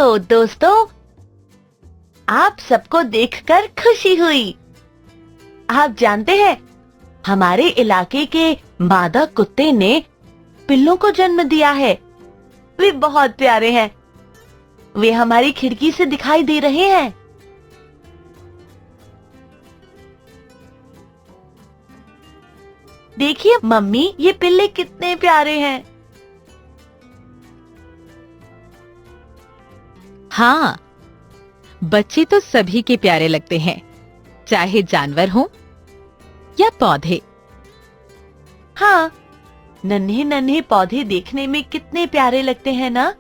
तो दोस्तों, आप सबको देखकर खुशी हुई। आप जानते हैं, हमारे इलाके के मादा कुत्ते ने पिल्लों को जन्म दिया है। वे बहुत प्यारे हैं। वे हमारी खिड़की से दिखाई दे रहे हैं। देखिए मम्मी, ये पिल्ले कितने प्यारे हैं। हाँ, बच्चे तो सभी के प्यारे लगते हैं, चाहे जानवर हो या पौधे। हाँ, नन्हे नन्हे पौधे देखने में कितने प्यारे लगते हैं ना।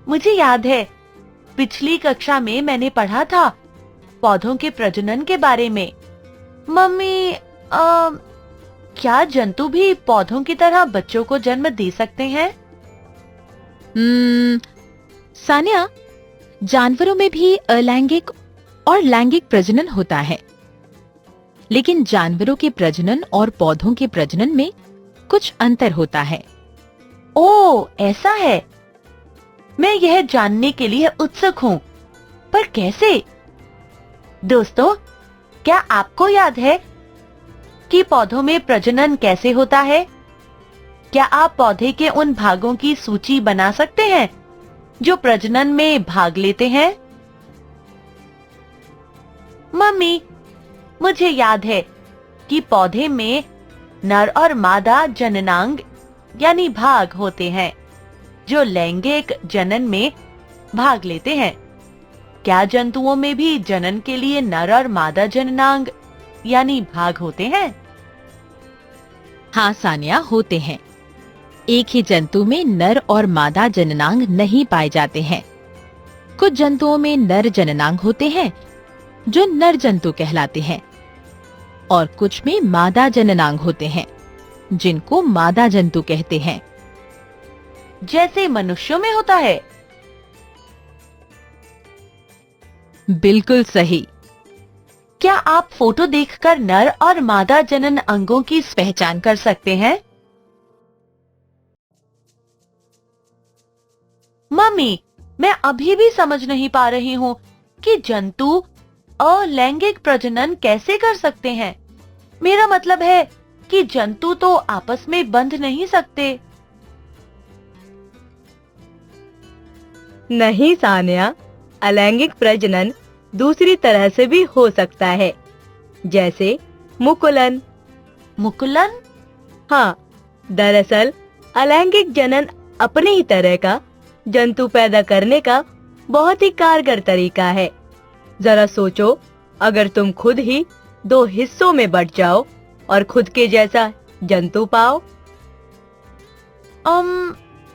मुझे याद है, पिछली कक्षा में मैंने पढ़ा था पौधों के प्रजनन के बारे में। मम्मी, क्या जंतु भी पौधों की तरह बच्चों को जन्म दे सकते हैं? सानिया, जानवरों में भी अलैंगिक और लैंगिक प्रजनन होता है, लेकिन जानवरों के प्रजनन और पौधों के प्रजनन में कुछ अंतर होता है। ओह, ऐसा है। मैं यह जानने के लिए उत्सुक हूँ, पर कैसे? दोस्तों, क्या आपको याद है कि पौधों में प्रजनन कैसे होता है? क्या आप पौधे के उन भागों की सूची बना सकते हैं जो प्रजनन में भाग लेते हैं? मम्मी, मुझे याद है कि पौधे में नर और मादा जननांग यानी भाग होते हैं जो लैंगिक जनन में भाग लेते हैं। क्या जंतुओं में भी जनन के लिए नर और मादा जननांग यानी भाग होते हैं? हाँ सानिया, होते हैं। एक ही जंतु में नर और मादा जननांग नहीं पाए जाते हैं। कुछ जंतुओं में नर जननांग होते हैं जो नर जंतु कहलाते हैं, और कुछ में मादा जननांग होते हैं जिनको मादा जंतु कहते हैं। जैसे मनुष्यों में होता है? बिल्कुल सही। क्या आप फोटो देखकर नर और मादा जनन अंगों की पहचान कर सकते हैं? मम्मी, मैं अभी भी समझ नहीं पा रही हूँ कि जंतु अलैंगिक प्रजनन कैसे कर सकते हैं। मेरा मतलब है कि जंतु तो आपस में बंध नहीं सकते। नहीं सानिया, अलैंगिक प्रजनन दूसरी तरह से भी हो सकता है, जैसे मुकुलन। मुकुलन? हाँ, दरअसल अलैंगिक जनन अपनी ही तरह का जंतु पैदा करने का बहुत ही कारगर तरीका है। जरा सोचो, अगर तुम खुद ही दो हिस्सों में बट जाओ और खुद के जैसा जंतु पाओ।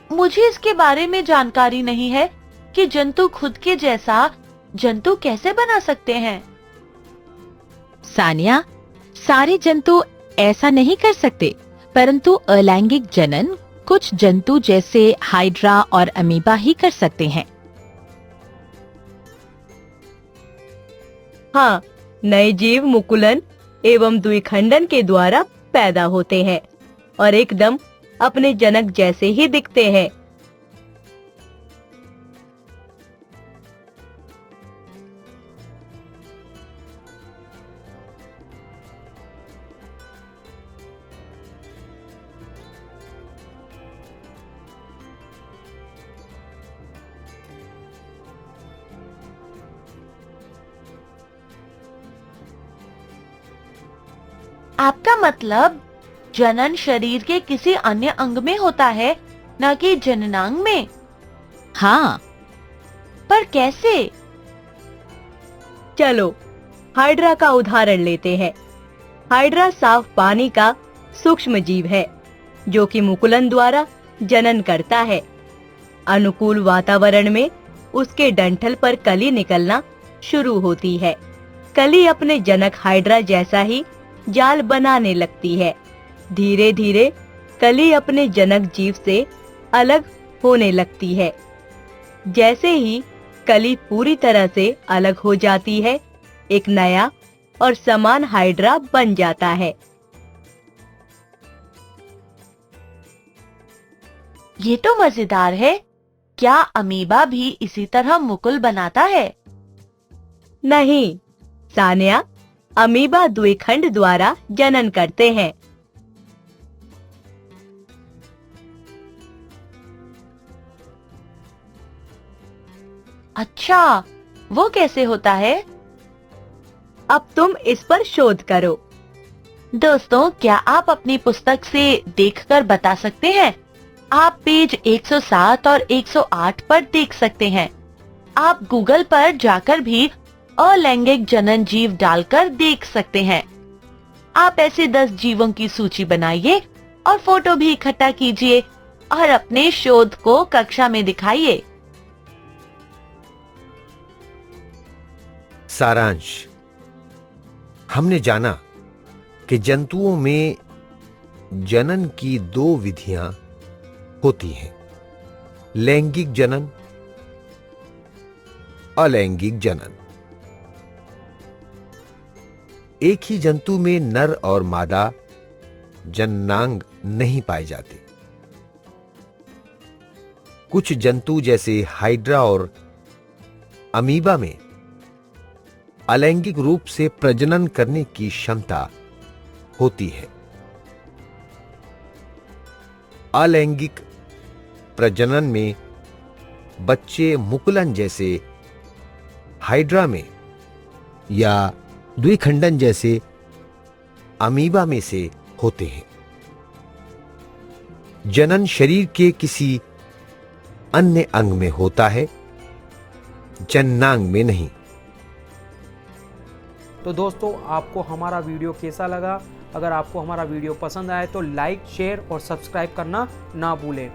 मुझे इसके बारे में जानकारी नहीं है कि जंतु खुद के जैसा जंतु कैसे बना सकते हैं। सानिया, सारे जंतु ऐसा नहीं कर सकते, परंतु अलैंगिक जनन कुछ जंतु जैसे हाइड्रा और अमीबा ही कर सकते हैं। हाँ, नए जीव मुकुलन एवं द्विखंडन के द्वारा पैदा होते हैं और एकदम अपने जनक जैसे ही दिखते हैं। आपका मतलब जनन शरीर के किसी अन्य अंग में होता है, न कि जननांग में? हाँ। पर कैसे? चलो हाइड्रा का उदाहरण लेते हैं। हाइड्रा साफ पानी का सूक्ष्म जीव है जो कि मुकुलन द्वारा जनन करता है। अनुकूल वातावरण में उसके डंठल पर कली निकलना शुरू होती है। कली अपने जनक हाइड्रा जैसा ही जाल बनाने लगती है। धीरे धीरे कली अपने जनक जीव से अलग होने लगती है। जैसे ही कली पूरी तरह से अलग हो जाती है, एक नया और समान हाइड्रा बन जाता है। ये तो मजेदार है। क्या अमीबा भी इसी तरह मुकुल बनाता है? नहीं सानिया, अमीबा द्विखंड द्वारा जनन करते हैं। अच्छा, वो कैसे होता है? अब तुम इस पर शोध करो। दोस्तों, क्या आप अपनी पुस्तक से देखकर बता सकते हैं? आप पेज 107 और 108 पर देख सकते हैं। आप गूगल पर जाकर भी अलैंगिक जनन जीव डालकर देख सकते हैं। आप ऐसे 10 जीवों की सूची बनाइए और फोटो भी इकट्ठा कीजिए और अपने शोध को कक्षा में दिखाइए। सारांश, हमने जाना कि जंतुओं में जनन की 2 विधियां होती हैं, लैंगिक जनन, अलैंगिक जनन। एक ही जंतु में नर और मादा जननांग नहीं पाए जाते। कुछ जंतु जैसे हाइड्रा और अमीबा में अलैंगिक रूप से प्रजनन करने की क्षमता होती है। अलैंगिक प्रजनन में बच्चे मुकुलन जैसे हाइड्रा में या द्विखंडन जैसे अमीबा में से होते हैं। जनन शरीर के किसी अन्य अंग में होता है, जननांग में नहीं। तो दोस्तों, आपको हमारा वीडियो कैसा लगा? अगर आपको हमारा वीडियो पसंद आए तो लाइक, शेयर और सब्सक्राइब करना ना भूलें।